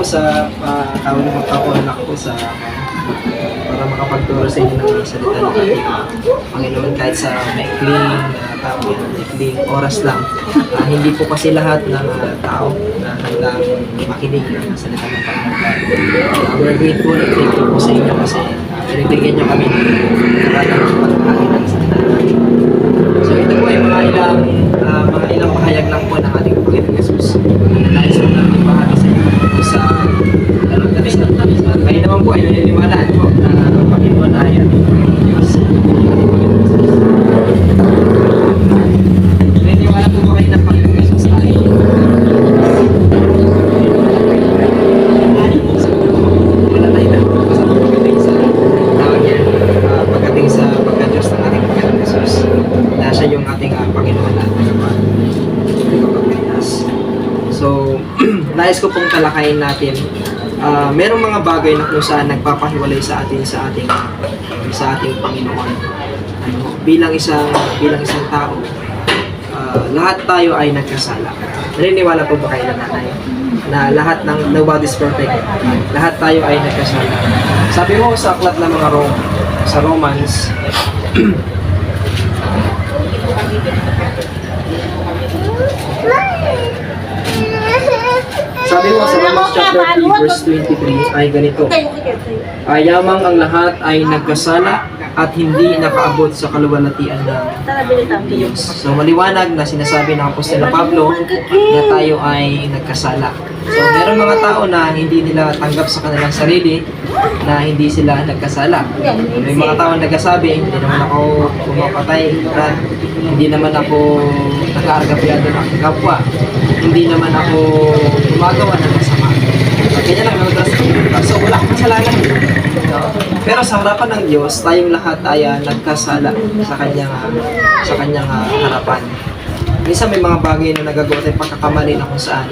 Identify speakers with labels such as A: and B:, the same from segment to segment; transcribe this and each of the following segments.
A: sa tawag ng magpapaulak po sa para makapagturo sa inyo ng salita ng ating Panginoon kahit sa maikling oras lang. Hindi po kasi lahat ng tao na handang makinig ng salita ng Panginoon. We're grateful and thankful po sa inyo kasi pinibigyan niyo kami ng karanang pagkain ng salita ng ating. So ito po ay mga ilang pahayag lang po ng ating Panginoon Jesus. Nais ko lang ibahagi sa inyo po sa dalawang gabi. Kayo naman po ay naniniwalaan po na ang Panginoon ay ating Diyos. Naniniwala po ba kayo ng Panginoon Jesus ay wala tayo na pagdating sa tawag yan, pagdating sa pagka-Diyos ng ating Panginoon Jesus na siya yung ating Panginoon at tagapagligtas. So, nais ko pong talakayin natin merong mga bagay na kung saan nagpapahiwalay sa atin sa ating Panginoon. Bilang isang tao, lahat tayo ay nagkasala. Naniniwala po ba kayo na lahat ng nobody's perfect? Lahat tayo ay nagkasala. Sabi mo sa aklat ng mga sa Romans, sabi mo sa Romans chapter 3 verse 23 ay ganito. Yamang ang lahat ay nagkasala at hindi nakaabot sa kaluwalhatian ng Diyos. So maliwanag na sinasabi ng Apostol Pablo na tayo ay nagkasala. So merong mga tao na hindi nila tanggap sa kanilang sarili na hindi sila nagkasala. May mga tao nagsasabi, hindi naman ako pumapatay, hindi naman ako nag-aargabyado ng kapwa, hindi naman ako gumagawa ng masama. Kanya lang naman, so wala akong kasalanan. Pero sa harapan ng Diyos, tayong lahat ay nagkasala sa kanyang harapan. Minsan may mga bagay na nagagawa tayong pagkakamali na kung saan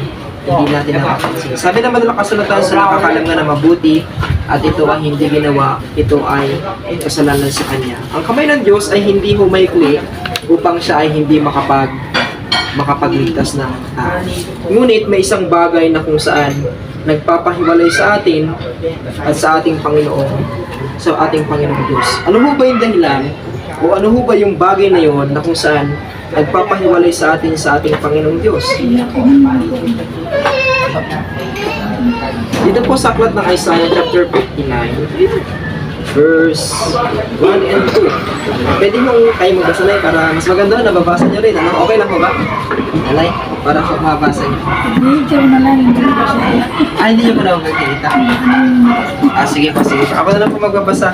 A: hindi natin napapansin. Sabi naman ng kasulatan sa nakakalam nga na mabuti at ito ay hindi ginawa, ito ay kasalanan sa Kanya. Ang kamay ng Diyos ay hindi humaykli upang siya ay hindi makapagligtas ng tao. Ngunit may isang bagay na kung saan nagpapahiwalay sa atin at sa ating Panginoon, sa ating Panginoong Diyos. Ano ho ba yung dahilan o ano ho ba yung bagay na yon na kung saan nagpapahiwalay sa atin sa ating Panginoong Diyos? Dito po sa aklat ng Isaiah chapter 59 verse 1 and 2. Pwede mong kayo magbasa na para mas maganda nababasa nyo rin. Ano? Okay lang po ba? Alay, para mabasa nyo.
B: Hindi na lang, hindi ko siya.
A: Hindi nyo po na magkikita. Sige po, sige. Ako na lang po magbabasa.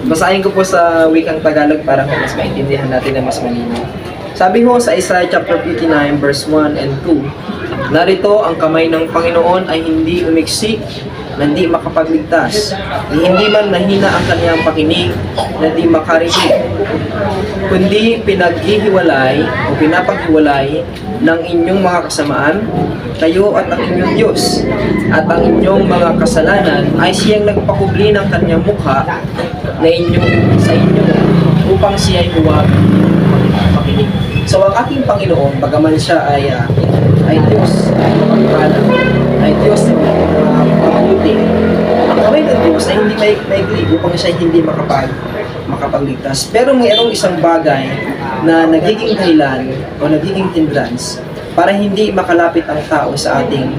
A: Basahin ko po sa wikang Tagalog para mas maintindihan natin na mas malinaw. Sabi ho sa Isaiah chapter 59 verse 1 and 2, narito ang kamay ng Panginoon ay hindi umiksi na di makapagligtas, hindi man nahina ang kanyang pakinig na di makarinig, kundi pinaghihiwalay o pinapaghiwalay ng inyong mga kasamaan, kayo at ang inyong Diyos, at ang inyong mga kasalanan ay siyang nagpakubli ng kanyang mukha na sa inyo upang siya ay huwag makinig. So ang ating Panginoon, bagaman siya ay Diyos, ay Diyos na mabuti, ang kamay ng Diyos ay hindi maikli upang siya hindi makapagligtas. Pero mayroong isang bagay na nagiging dahilan o nagiging hindrance para hindi makalapit ang tao sa ating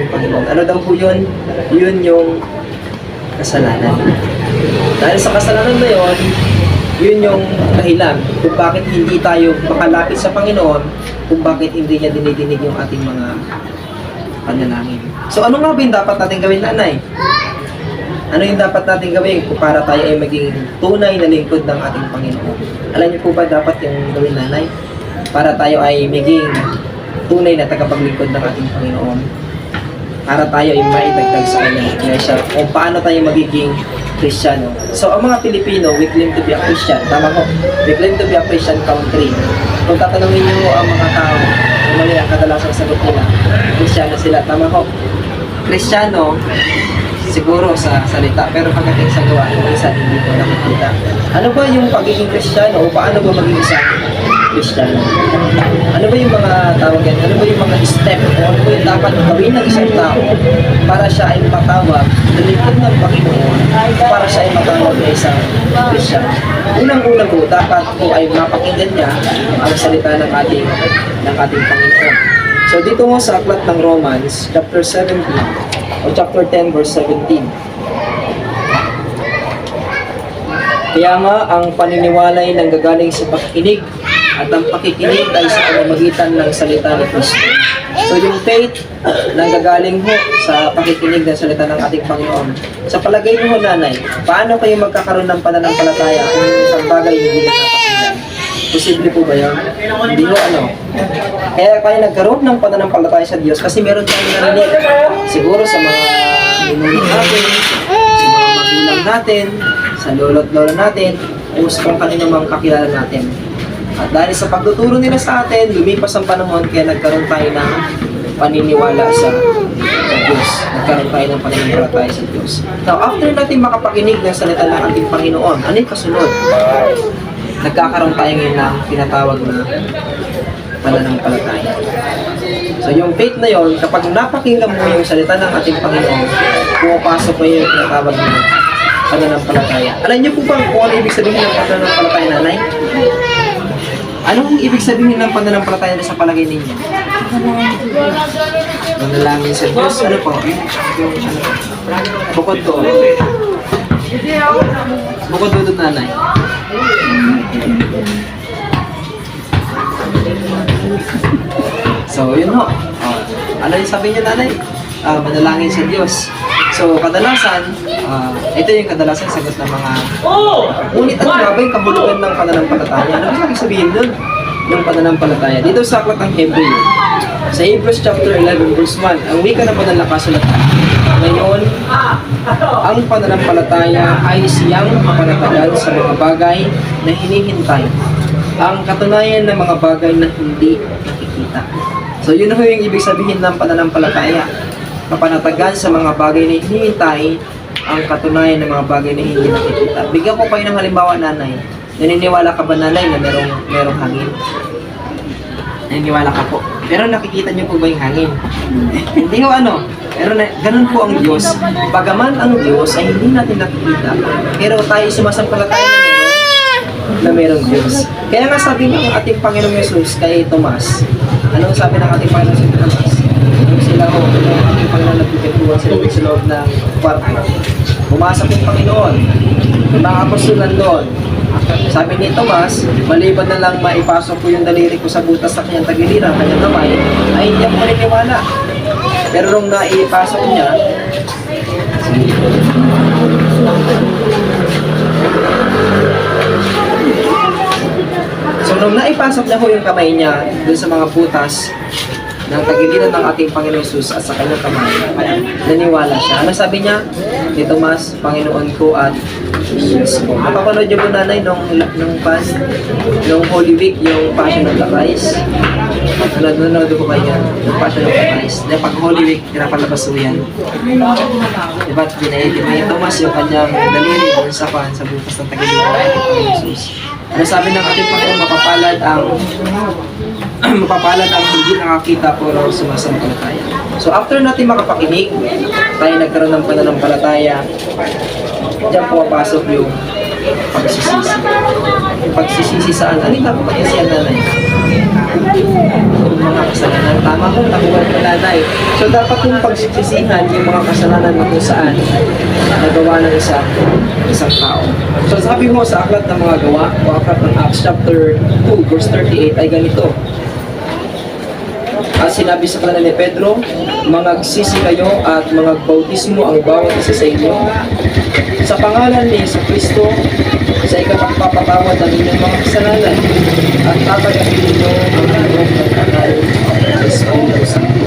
A: Panginoon. Ano daw po yun? Yun yung kasalanan. Dahil sa kasalanan na yun yung dahilan kung bakit hindi tayo makalapit sa Panginoon, kung bakit hindi niya dinidinig yung ating mga panalangin. So ano nga ba yung dapat natin gawin, nanay? Ano yung dapat natin gawin para tayo ay maging tunay na lingkod ng ating Panginoon? Alam niyo po ba dapat yung gawin, nanay? Para tayo ay maging tunay na tagapaglingkod ng ating Panginoon. Para tayo ay maitagtag sa Kanya. Kaya siya, kung paano tayo magiging Kristiyano. So, ang mga Pilipino, we claim to be a Christian. Tama ko. We claim to be a Christian country. Kung tatanungin niyo ang mga tao, mali ang kadalasang sagot nila, Kristiyano sila. Tama ko. Kristiyano, siguro sa salita, pero pagdating sa gawa, minsan hindi ko nakikita. Ano ba yung pagiging Kristiyano o paano ba maging isang Kristiyano. Ano ba yung mga tawag yan? Ano ba yung mga step o ano ba yung dapat gawin ng isang tao para siya ay matawag na lingkod ng Panginoon, para siya ay matawag na isang Kristiyano? Unang-una po, dapat po ay mapakinggan niya ang salita ng ating Panginoon. So dito mo sa aklat ng Romans, chapter 17, o chapter 10, verse 17. Kaya nga, ang paniniwala ay nanggagaling sa pakikinig, at ang pakikinig ay sa pamamagitan ng salita ni Kristo. So yung faith, nanggagaling ho sa pakikinig ng salita ng ating Panginoon. Sa palagay niyo ho, nanay, paano kayo magkakaroon ng pananampalataya kung yung isang bagay hindi na napakinggan? Posible po ba yun? Hindi ho, ano? Kaya kayo nagkaroon ng pananampalataya sa Diyos kasi meron tayong narinig. Siguro sa mga ninulit natin, sa mga magulang natin, sa lolo't lola natin, o sa kung kanino mang kakilala natin. At dahil sa pagtuturo nila sa atin, lumipas ang panahon kaya nagkaroon tayo ng paniniwala sa Diyos. Nagkaroon tayo ng pananampalataya sa Diyos. Now, after natin makapakinig ng salita ng ating Panginoon, ano yung kasunod? Nagkakaroon tayo ngayon ng tinatawag na pananampalataya. So yung faith na yon, kapag napakinggan mo yung salita ng ating Panginoon, pumapasok mo yung tinatawag na pananampalataya. Alam niyo po ba kung ano ibig sabihin ng pananampalataya, nanay? Anong ibig sabihin ng pananampalataya sa palagay ninyo? Manalangin sa Diyos. Ano po? Bukod doon. Bukod doon, nanay. So, yun ho. Ano yung sabi niya, nanay? Manalangin sa Diyos. So, kadalasan, ito yung kadalasan sagot ng mga ngunit at grabe yung kabulugan ng pananampalataya. Ano ba ibig sabihin nun? Yung pananampalataya. Dito sa aklat ng Hebreo, sa Hebrews chapter 11 verse 1, ang wika ng pananampalataya. Ngayon, ang pananampalataya ay siyang panatagal sa mga bagay na hinihintay. Ang katunayan ng mga bagay na hindi nakikita. So, yun ho yung ibig sabihin ng pananampalataya. Kapanatagan sa mga bagay na hinihintay, ang katunayan ng mga bagay na hindi nakikita. Bigyan ko kayo ng halimbawa, nanay. Naniniwala ka ba, nanay, na merong hangin? Naniniwala ka po. Pero nakikita niyo po ba yung hangin? Hindi ho, ano? Pero ganun po ang Diyos. Bagaman ang Diyos ay hindi natin nakikita, pero tayo sumasampalataya na merong Diyos. Kaya nga sabi ng ating Panginoong Yesus kay Tomas, anong sabi ng ating Panginoong si Tomas? Nung sila ho, yung ating Panginoon nagpipintuan sila sa loob ng kwarto. Pumasok yung Panginoon, yung mga apostol nandun. Sabi ni Tomas, maliban na lang maipasok ko yung daliri ko sa butas sa kanyang tagiliran, kanyang kamay, ay hindi ako maniniwala. Pero nung naipasok niya, so nung naipasok niya ho yung kamay niya dun sa mga butas ng tagiliran ng ating Panginoon Jesus at sa kanyang kamay, naniwala siya. Ano sabi niya? Ni Tomas, Panginoon ko at Jesus ko. Napapanood niyo po, nanay, nung Holy Week, yung Passion of the Christ. Nanonood ko ba yan? Yung Passion of the Christ. Dahil pag Holy Week, pinapalabas ko yan. Diba? Pinaiti ni Tomas yung kanyang daliri dun sa butas ng tagiliran ng ating Panginoon Jesus. Ano sabi ng ating Panginoon? Mapapalad ang hindi nakakita pero sumasampalataya. So after natin makapakinig, tayo nagkaroon ng pananampalataya, diyan pumapasok yung pagsisisi. Yung pagsisisi saan? Ano yung dapat pagsisihan, nanay? Yung mga kasalanan. Tama ko, nakuha ko, nanay. So dapat yung pagsisisihan yung mga kasalanan na kung saan nagawa ng isang tao. So sabi mo sa aklat ng mga gawa, o aklat ng Acts chapter 2 verse 38 ay ganito. Sinabi sa kanila ni Pedro, mangagsisi kayo at mangagbautismo ang bawat isa sa inyo sa pangalan ni Jesucristo sa ikapagpapatawad ng inyong mga kasalanan at tatagapin ninyo ang harap ng kanal ng Espiritu Santo.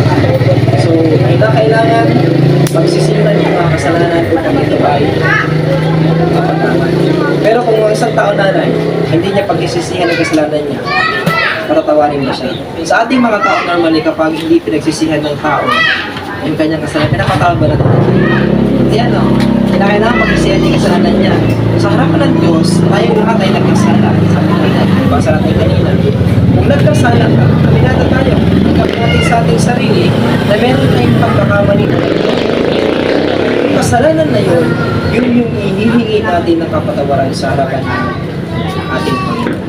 A: So, kailangan pagsisihan yung mga kasalanan kung ito ay kapatawad. Pero kung ang isang tao, nanay, hindi niya pagsisisihan ang kasalanan niya, patatawarin mo siya. Sa ating mga tao normally, kapag hindi pinagsisihan ng tao yung kanyang kasalanan, pinapatawad ba natin? Hindi ano, kailangan pagsisihan yung kasalanan niya. Sa harapan ng Diyos, tayong lahat ay nagkasala. Sabi natin, basa natin kanina. natin ng kapatawaran sa harapan ng ating Panginoon.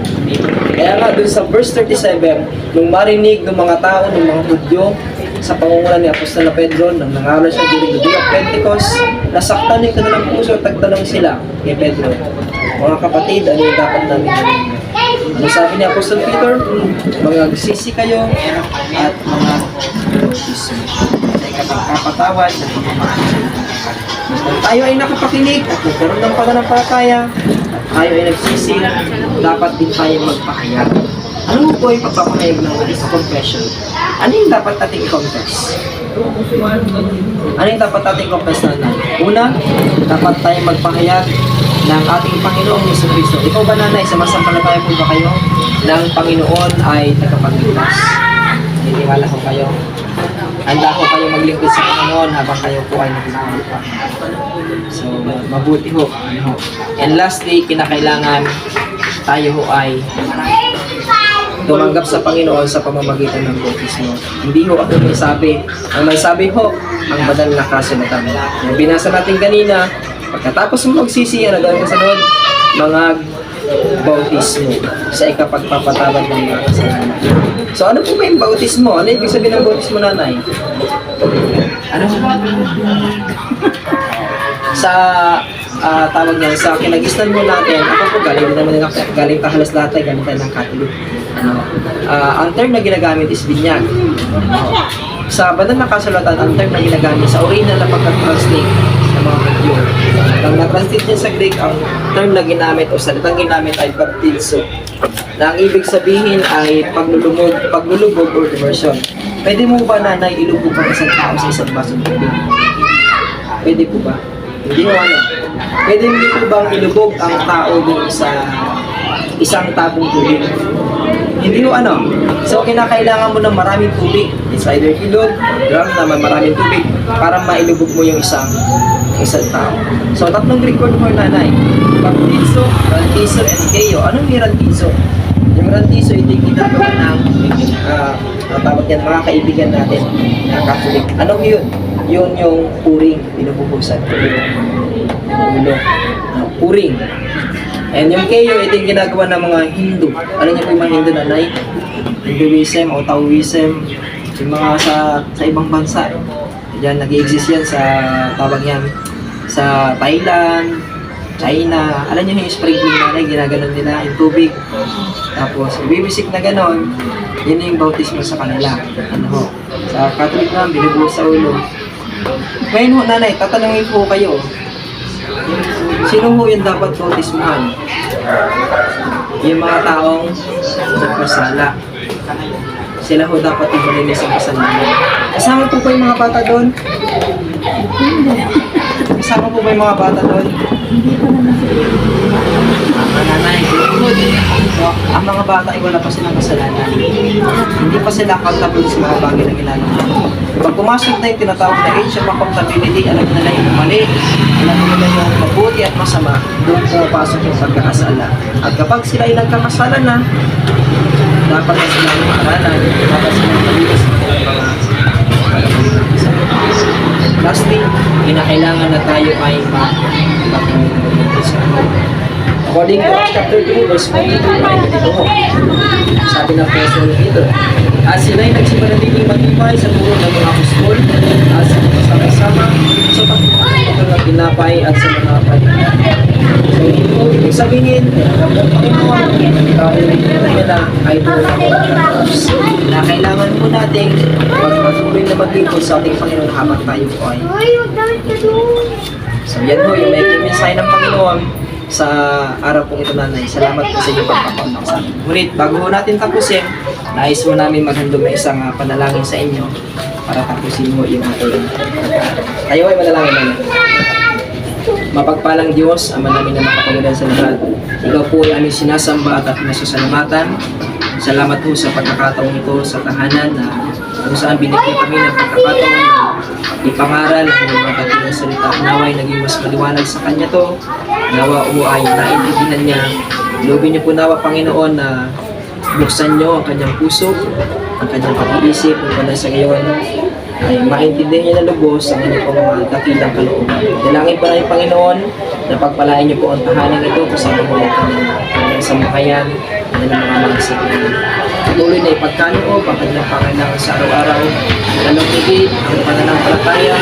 A: Kaya nga dun sa verse 37, nung marinig ng mga tao, ng mga Hudyo, sa pangunguna ni Apostol na Pedro, nang nangaral siya during the day of Pentecost, nasaktan yung kanilang puso at tagtanong sila kay Pedro, mga kapatid, ano yung dapat namin gawin? Ano sabi ni Apostol Peter? Magsisi kayo at mga bautismo sa ikapagpapatawad ng pagmamahal. Kung tayo ay nakapakinig at nagkaroon ng pananampalataya, at tayo ay nagsisi, dapat din tayo magpahayag. Ano po yung pagpapahayag ng confession? Ano yung dapat nating i-confess? Ano yung dapat nating i-confess na? Una, dapat tayo magpahayag ng ating Panginoong Jesucristo. Ikaw ba, nanay, sumasampalataya po ba kayo ng Panginoon ay tagapagligtas? Naniniwala ko kayo. Handa ko kayo maglingkod sa Panginoon habang kayo po ay naglingkod pa. So, mabuti ho. And lastly, kinakailangan tayo ho ay tumanggap sa Panginoon sa pamamagitan ng bautismo. Hindi ho ako may sabi. Ang may sabi ho, ang banal na kasulatan. Yung binasa natin kanina, pagkatapos mo magsisi, ano gawin kasunod? Mga bautismo sa ikapagpapatawad ng mga kasalanan. So ano po ba yung bautismo? Ano ibig sabihin ng bautismo, nanay? Ano? Sa tawag niya, sa kinagisnan mo natin, ako po galing pa halos lahat ay galing tayo ng Catholic. Ang term na ginagamit is binyag. Sa banal na kasulatan, ang term na ginagamit sa original na pagka-translate sa mga Hudyo. Nang na-translate niya sa Greek, ang term na ginamit o salitang ginamit ay baptizo. Na ang ibig sabihin ay paglulubog or immersion. Pwede mo ba, nanay, ilubog ang isang tao sa isang basong tubig? Pwede po ba? Hindi mo ano. Pwede mo po bang ilubog ang tao dun sa isang tabong tubig? Hindi mo ano. So, kinakailangan mo ng maraming tubig. It's either ilog or drum na maraming tubig para mailubog mo yung isang tao. So, tatlong Greek word mo, nanay. Baptizo, rantizo, and keio. Anong yung rantizo? Yung rantizo, ito yung ginagawa ng tawag yan, mga kaibigan natin na Catholic. Anong yun? Yun yung puring, pinubuhusan. Ulo. Puring. And yung keio, ito yung ginagawa ng mga Hindu. Alam niyo po yung mga Hindu, nanay? Hinduism o Taoism, yung mga sa ibang bansa. Diyan, nag-i-exist yan sa tawag yan, sa Thailand, China. Alam niyo yung sprinkling nanay, ginaganon nila yung tubig. Tapos, bibisik na ganon, yun yung bautismo sa kanila. Ano ho? Sa Catholic naman, binubuhos sa ulo. Ngayon ho, nanay, tatanungin po kayo. Sino ho yung dapat bautismuhan? Yung mga taong nagkasala. Sila ho dapat ibalinis ang kasalanan. Kasama po ba yung mga bata doon? Kasama po ba yung mga bata doon? Mga nanay, so, ang mga bata ay wala pa silang kasalanan. Hindi pa sila accountable sa mga bagay na ginagawa. Pag pumasok na yung tinatawag na age of accountability, alam nila yung mali, alam nila yung mabuti at masama, doon pumapasok yung pagkakasala. At kapag sila ay nagkakasala na, dapat na sila yung makaralan, dapat sila yung malinis ng mga lastly, kinakailangan na tayo ay mag-pagpapalito sa according to Acts chapter 2, verse 42, ay dito ho. Sabi ng Apostol Peter, at sila'y nagsimanatiling matibay sa turo ng mga apostol at sa mga sama-sama sa pagpapalito ng tinapay at sa mga palitan. So, ito, ibig sabihin, ang Panginoon, nila ay turo ng mga apostles na kailangan po nating magpatuloy na maglingkod sa ating Panginoon habang tayo po ay. So, yan ho, yung making mensahe ng Panginoon sa araw pong ito, nanay. Salamat po sa inyong pagpapaunang sa amin. Ngunit, bago ho natin tapusin, nais mo namin maghandog na isang panalangin sa inyo para tapusin mo yung ating pagkaaraw. Tayo ay manalangin, nanay. Mapagpalang Diyos, Ama namin na makapagalan sa lahat. Ikaw po ay aming sinasamba at nasasalamatan. Salamat po sa pagkakataong ito sa tahanan na kung saan binigyan kami ng pagkakataon na ipangaral ang mga dating salita. Naway naging mas maliwanag sa Kanya to. Nawa ay naintindihan niya. Loobin niyo po nawa, Panginoon, na buksan niyo ang Kanyang puso, ang Kanyang pag-iisip, kung sa ngayon ay maintindihan niyo na lubos ang inyong pong mga dakilang kalooban. Dalangin po namin Panginoon na pagpalain niyo po ang tahanan ito kasama po natin ang sambahayan at ng mga mangisipin. Patuloy na ipagkaloob ang kanilang pangailangan sa araw-araw. Lalong higit ang pananampalataya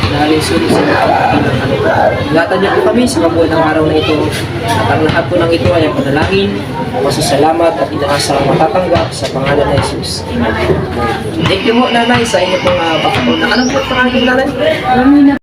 A: na alisunod sa mga dakilang kalooban. Ingatan niyo po kami sa mabuhay ng araw na ito at ang lahat po ng ito ay ang panalangin, pasasalamat at inaasang matatanggap sa pangalan ng Jesus. Amen. Thank you po nanay sa inyo pong pagkakunan. Anong po pangalan ng nanay?
B: Ramina